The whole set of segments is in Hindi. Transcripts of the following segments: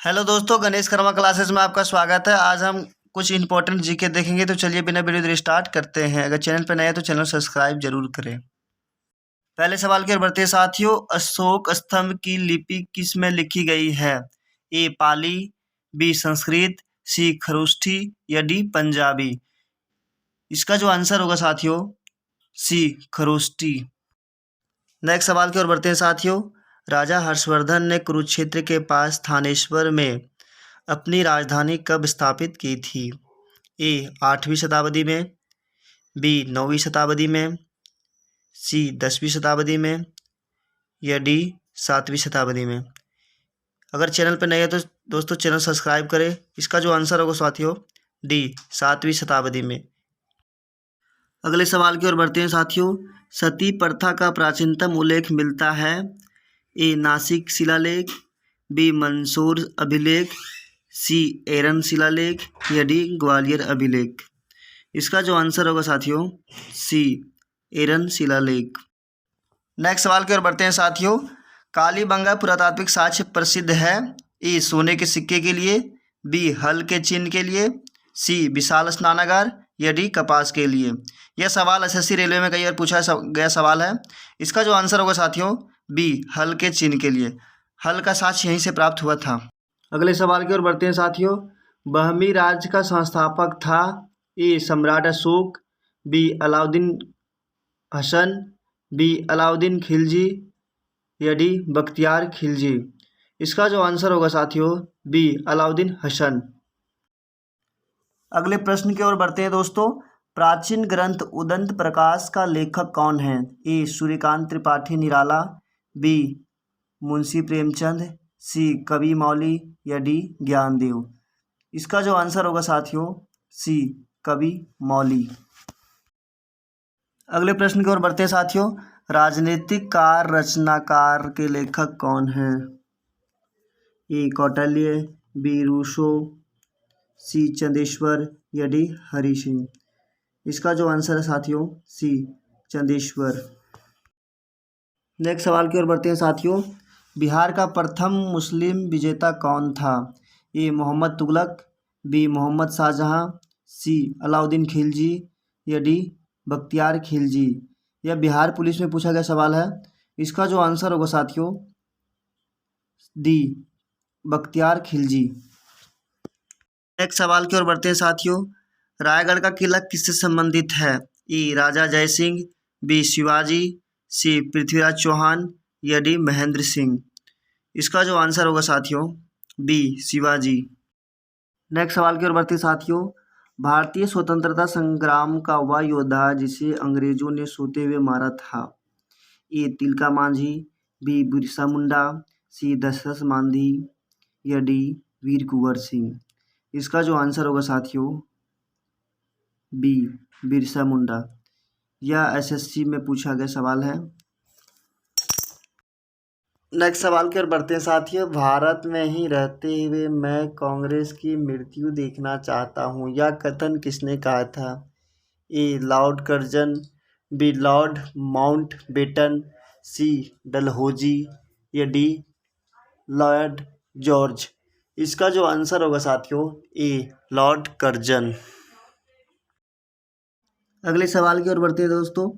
हेलो दोस्तों, गणेश कर्मा क्लासेस में आपका स्वागत है। आज हम कुछ इंपॉर्टेंट जीके देखेंगे। तो चलिए बिना वीडियो स्टार्ट करते हैं। अगर चैनल पर नए हैं तो चैनल सब्सक्राइब जरूर करें। पहले सवाल की ओर बढ़ते हैं साथियों। अशोक स्तंभ की लिपि किस में लिखी गई है? ए पाली, बी संस्कृत, सी खरोष्ठी या डी पंजाबी। इसका जो आंसर होगा साथियों सी खरोष्ठी। नेक्स्ट सवाल की ओर बढ़ते हैं साथियों। राजा हर्षवर्धन ने कुरुक्षेत्र के पास थानेश्वर में अपनी राजधानी कब स्थापित की थी? ए 8वीं शताब्दी में, बी 9वीं शताब्दी में, सी 10वीं शताब्दी में या डी 7वीं शताब्दी में। अगर चैनल पर नए हैं तो दोस्तों चैनल सब्सक्राइब करें। इसका जो आंसर होगा साथियों डी 7वीं शताब्दी में। अगले सवाल की ओर बढ़ते हैं साथियों। सती प्रथा का प्राचीनतम उल्लेख मिलता है? ए नासिक शिलालेख, बी मंदसौर अभिलेख, सी एरन शिलालेख या डी ग्वालियर अभिलेख। इसका जो आंसर होगा साथियों सी एरन शिलालेख। नेक्स्ट सवाल की ओर बढ़ते हैं साथियों। कालीबंगा पुरातात्विक साक्ष्य प्रसिद्ध है? ए सोने के सिक्के के लिए, बी हल के चिन्ह के लिए, सी विशाल स्नानागार या डी कपास के लिए। यह सवाल एसएससी रेलवे में कई बार पूछा गया सवाल है। इसका जो आंसर होगा साथियों बी हल के चिन्ह के लिए। हल का साक्ष्य यहीं से प्राप्त हुआ था। अगले सवाल की ओर बढ़ते हैं साथियों। बहमी राज्य का संस्थापक था? ए सम्राट अशोक, बी अलाउद्दीन हसन, बी अलाउद्दीन खिलजी या डी बख्तियार खिलजी। इसका जो आंसर होगा साथियों बी अलाउद्दीन हसन। अगले प्रश्न की ओर बढ़ते हैं दोस्तों। प्राचीन ग्रंथ उदंत प्रकाश का लेखक कौन है? ए सूर्यकांत त्रिपाठी निराला, बी मुंशी प्रेमचंद, सी कवि मौली या डी ज्ञानदेव। इसका जो आंसर होगा साथियों सी कवि मौली। अगले प्रश्न की ओर बढ़ते हैं साथियों। राजनीतिक कार रचनाकार के लेखक कौन हैं? ए कौटिल्य, बी रूसो, सी चंदेश्वर या डी हरि सिंह। इसका जो आंसर है साथियों सी चंदेश्वर। नेक्स्ट सवाल की ओर बढ़ते हैं साथियों। बिहार का प्रथम मुस्लिम विजेता कौन था? ए मोहम्मद तुगलक, बी मोहम्मद शाहजहां, सी अलाउद्दीन खिलजी या डी बख्तियार खिलजी। यह बिहार पुलिस में पूछा गया सवाल है। इसका जो आंसर होगा साथियों डी बख्तियार खिलजी। नेक्स्ट सवाल की ओर बढ़ते हैं साथियों। रायगढ़ का किला किससे संबंधित है? ए राजा जय सिंह, बी शिवाजी, सी पृथ्वीराज चौहान या डी महेंद्र सिंह। इसका जो आंसर होगा साथियों बी शिवाजी। नेक्स्ट सवाल की ओर बढ़ते हैं साथियों। भारतीय स्वतंत्रता संग्राम का वह योद्धा जिसे अंग्रेजों ने सोते हुए मारा था? ए तिलका मांझी, बी बिरसा मुंडा, सी दशरथ मांझी या डी वीर कुंवर सिंह। इसका जो आंसर होगा साथियों बी बिरसा मुंडा। यह एसएससी में पूछा गया सवाल है। नेक्स्ट सवाल की ओर बढ़ते हैं साथियों। भारत में ही रहते हुए मैं कांग्रेस की मृत्यु देखना चाहता हूँ, यह कथन किसने कहा था? A Lord Curzon, B Lord Mountbatten, C Dalhousie या डी लॉर्ड जॉर्ज। इसका जो आंसर होगा साथियों ए लॉर्ड कर्जन। अगले सवाल की ओर बढ़ते हैं दोस्तों।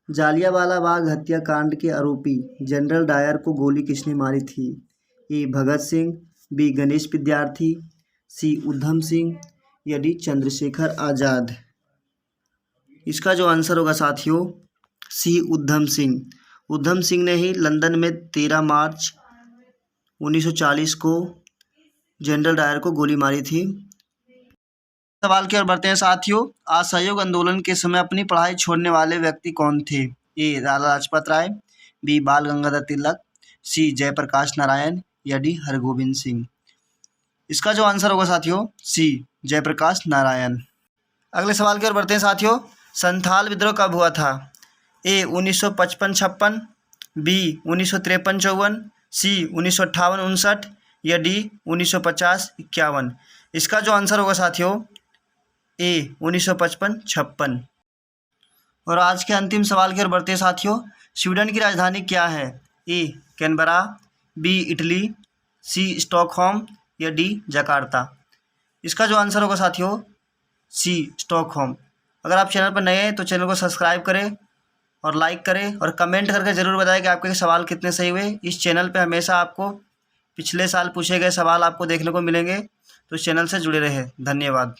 जालियांवाला बाग हत्याकांड के आरोपी जनरल डायर को गोली किसने मारी थी? ए भगत सिंह, बी गणेश विद्यार्थी, सी उधम सिंह या डी चंद्रशेखर आज़ाद। इसका जो आंसर होगा साथियों सी उधम सिंह। उधम सिंह ने ही लंदन में 13 मार्च 1940 को जनरल डायर को गोली मारी थी। सवाल की ओर बढ़ते हैं साथियों। असहयोग आंदोलन के समय अपनी पढ़ाई छोड़ने वाले व्यक्ति कौन थे? ए लाला लाजपत राय, बी बाल गंगाधर तिलक, सी जयप्रकाश नारायण या डी हरगोविंद सिंह। इसका जो आंसर होगा साथियों सी जयप्रकाश नारायण। अगले सवाल की ओर बढ़ते हैं साथियों। संथाल विद्रोह कब हुआ था? ए 1955-56, बी 1953-54, सी 1958-59 या डी 1950-51। इसका जो आंसर होगा साथियों ए 1955-56। और आज के अंतिम सवाल की ओर बढ़ते हैं साथियों। स्वीडन की राजधानी क्या है? ए कैनबरा, बी इटली, सी स्टॉकहोम या डी जकार्ता। इसका जो आंसर होगा साथियों सी स्टॉकहोम। अगर आप चैनल पर नए हैं तो चैनल को सब्सक्राइब करें और लाइक करें और कमेंट करके ज़रूर बताएं कि आपके सवाल कितने सही हुए। इस चैनल पे हमेशा आपको पिछले साल पूछे गए सवाल आपको देखने को मिलेंगे, तो इस चैनल से जुड़े रहें। धन्यवाद।